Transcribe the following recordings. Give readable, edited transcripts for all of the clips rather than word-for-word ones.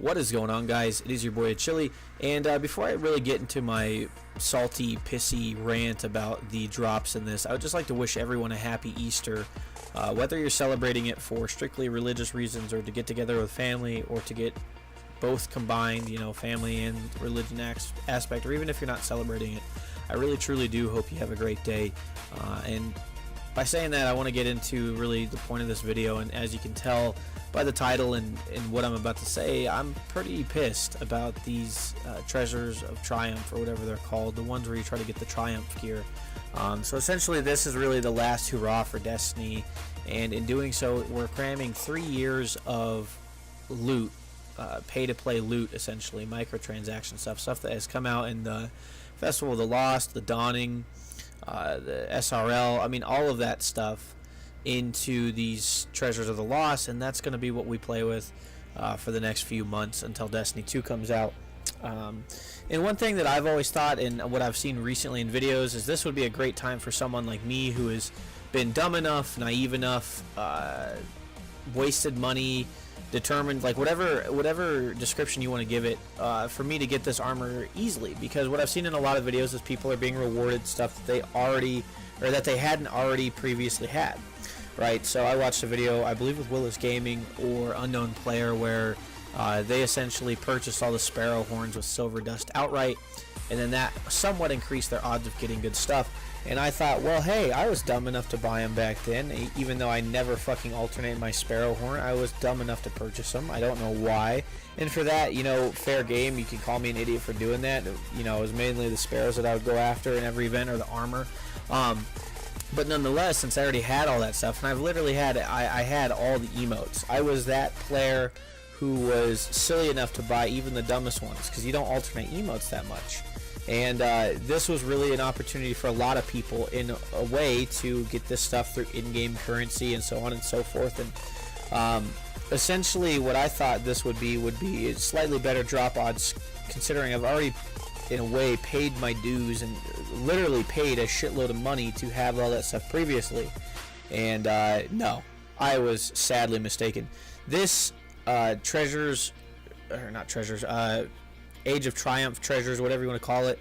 What is going on, guys? It is your boy Chili, and before I really get into my salty, pissy rant about the drops in this, I would just like to wish everyone a happy Easter. Whether you're celebrating it for strictly religious reasons or to get together with family or to get both combined, you know, family and religion aspect, or even if you're not celebrating it, I really truly do hope you have a great day. And by saying that, I want to get into really the point of this video, and as you can tell by the title and what I'm about to say, I'm pretty pissed about these treasures of triumph, or whatever they're called, the ones where you try to get the triumph gear. So essentially this is really the last hurrah for Destiny, and in doing so we're cramming 3 years of loot, pay-to-play loot, essentially microtransaction stuff that has come out in the Festival of the Lost, the Dawning, the SRL, I mean all of that stuff, into these treasures of the lost, and that's going to be what we play with for the next few months until Destiny 2 comes out. And one thing that I've always thought, and what I've seen recently in videos, is this would be a great time for someone like me who has been dumb enough, naive enough, wasted money, determined, like whatever description you want to give it, for me to get this armor easily, because what I've seen in a lot of videos is people are being rewarded stuff that they already, or that they hadn't already previously had. Right, so I watched a video, I believe with Willis Gaming or Unknown Player, where they essentially purchased all the sparrow horns with silver dust outright, and then that somewhat increased their odds of getting good stuff. And I thought, well, hey, I was dumb enough to buy them back then, even though I never fucking alternate my sparrow horn. I was dumb enough to purchase them. I don't know why, and for that, you know, fair game. You can call me an idiot for doing that. You know, it was mainly the sparrows that I would go after in every event, or the armor. But nonetheless, since I already had all that stuff, and I've literally had, I had all the emotes. I was that player who was silly enough to buy even the dumbest ones, because you don't alternate emotes that much. And this was really an opportunity for a lot of people in a way to get this stuff through in-game currency and so on and so forth. And essentially what I thought this would be slightly better drop odds, considering I've already in a way paid my dues and literally paid a shitload of money to have all that stuff previously. And no, I was sadly mistaken. This treasures, or not treasures, Age of Triumph treasures, whatever you want to call it,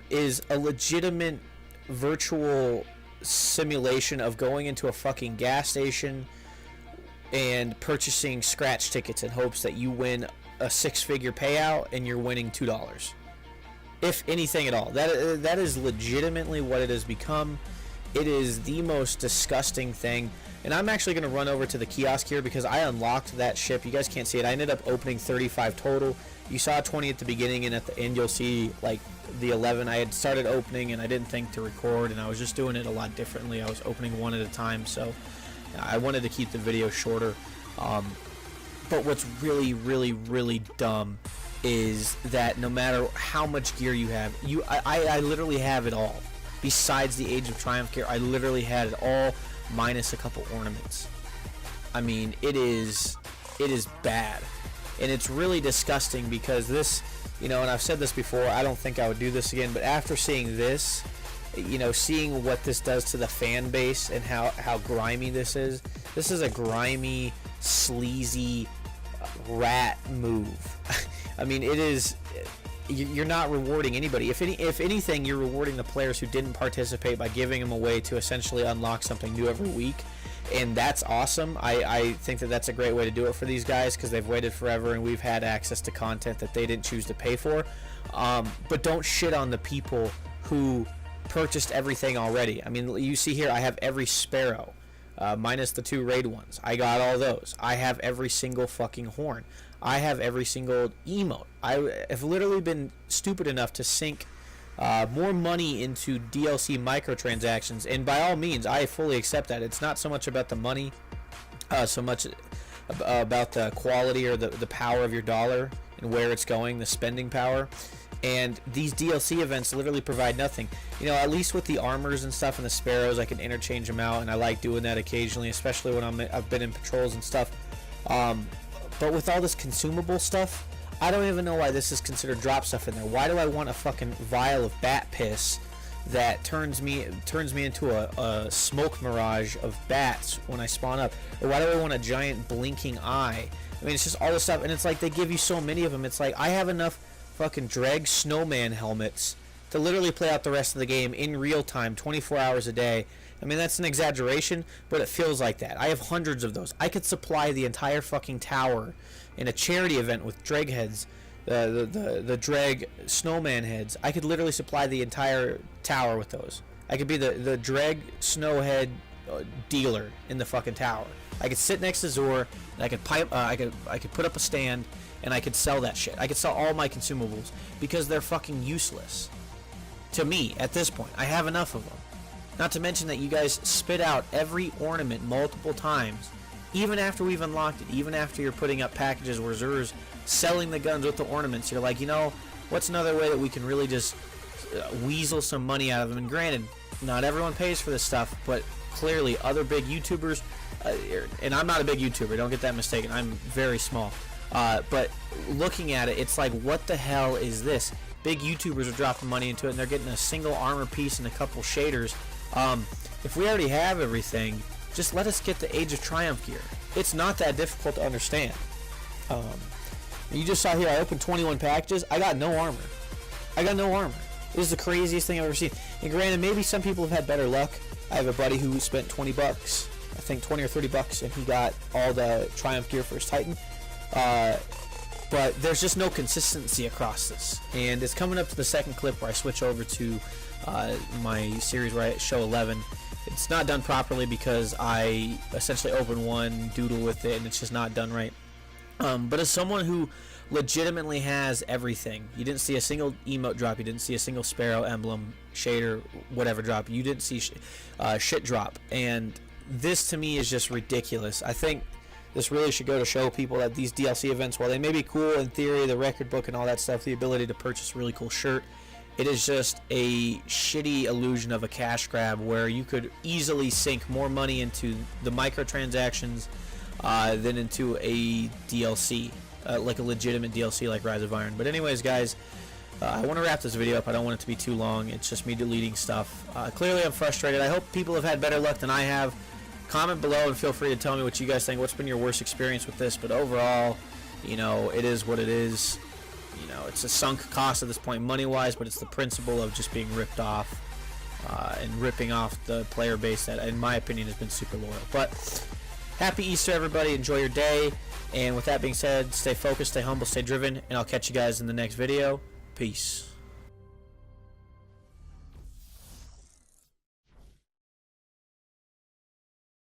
is a legitimate virtual simulation of going into a fucking gas station and purchasing scratch tickets in hopes that you win a six-figure payout and you're winning $2. If anything at all. That is legitimately what it has become. It is the most disgusting thing. And I'm actually going to run over to the kiosk here because I unlocked that ship. You guys can't see it. I ended up opening 35 total. You saw 20 at the beginning, and at the end you'll see like the 11 I had started opening, and I didn't think to record, and I was just doing it a lot differently. I was opening one at a time, so I wanted to keep the video shorter. But what's really, really, really dumb is that no matter how much gear you have, I literally have it all. Besides the Age of Triumph gear, I literally had it all minus a couple ornaments. I mean, it is bad, and it's really disgusting because this, you know, and I've said this before, I don't think I would do this again, but after seeing this, you know, seeing what this does to the fan base and how grimy this is a grimy, sleazy rat move. I mean, it is. You're not rewarding anybody. If anything, you're rewarding the players who didn't participate by giving them a way to essentially unlock something new every week, and that's awesome. I think that that's a great way to do it for these guys because they've waited forever and we've had access to content that they didn't choose to pay for. But don't shit on the people who purchased everything already. I mean, you see here, I have every sparrow. Minus the 2 raid ones. I got all those. I have every single fucking horn. I have every single emote. I have literally been stupid enough to sink more money into DLC microtransactions, and by all means, I fully accept that. It's not so much about the money, so much about the quality or the power of your dollar and where it's going, the spending power. And these DLC events literally provide nothing. You know, at least with the armors and stuff and the sparrows, I can interchange them out, and I like doing that occasionally, especially when I've been in patrols and stuff. But with all this consumable stuff, I don't even know why this is considered drop stuff in there. Why do I want a fucking vial of bat piss that turns me into a smoke mirage of bats when I spawn up? Or why do I want a giant blinking eye? I mean, it's just all this stuff, and it's like they give you so many of them. It's like I have enough fucking drag snowman helmets to literally play out the rest of the game in real time, 24 hours a day. I mean, that's an exaggeration, but it feels like that. I have hundreds of those. I could supply the entire fucking tower in a charity event with drag heads, the drag snowman heads. I could literally supply the entire tower with those. I could be the drag snowhead dealer in the fucking tower. I could sit next to Zor, and I could put up a stand, and I could sell that shit. I could sell all my consumables because they're fucking useless to me at this point. I have enough of them. Not to mention that you guys spit out every ornament multiple times, even after we've unlocked it, even after you're putting up packages where Zur's selling the guns with the ornaments. You're like, you know, what's another way that we can really just weasel some money out of them? And granted, not everyone pays for this stuff, but clearly other big YouTubers, and I'm not a big YouTuber, don't get that mistaken, I'm very small, but looking at it, it's like, what the hell is this? Big YouTubers are dropping money into it, and they're getting a single armor piece and a couple shaders. If we already have everything, just let us get the Age of Triumph gear. It's not that difficult to understand. You just saw here, I opened 21 packages. I got no armor. This is the craziest thing I've ever seen. And granted, maybe some people have had better luck. I have a buddy who spent 20 bucks, I think 20 or 30 bucks, and he got all the Triumph gear for his Titan. But there's just no consistency across this. And it's coming up to the second clip where I switch over to my series where I show 11. It's not done properly because I essentially open one, doodle with it, and it's just not done right. But as someone who legitimately has everything, you didn't see a single emote drop, you didn't see a single Sparrow emblem, shader, whatever drop, you didn't see shit drop, and this to me is just ridiculous. I think this really should go to show people that these DLC events, while they may be cool in theory, the record book and all that stuff, the ability to purchase a really cool shirt, it is just a shitty illusion of a cash grab where you could easily sink more money into the microtransactions than into a DLC, like a legitimate DLC like Rise of Iron. But anyways, guys, I want to wrap this video up. I don't want it to be too long. It's just me deleting stuff. Clearly I'm frustrated. I hope people have had better luck than I have. Comment below and feel free to tell me what you guys think. What's been your worst experience with this? But overall, you know, it is what it is. You know, it's a sunk cost at this point money-wise, but it's the principle of just being ripped off and ripping off the player base that, in my opinion, has been super loyal. But happy Easter, everybody. Enjoy your day. And with that being said, stay focused, stay humble, stay driven, and I'll catch you guys in the next video. Peace.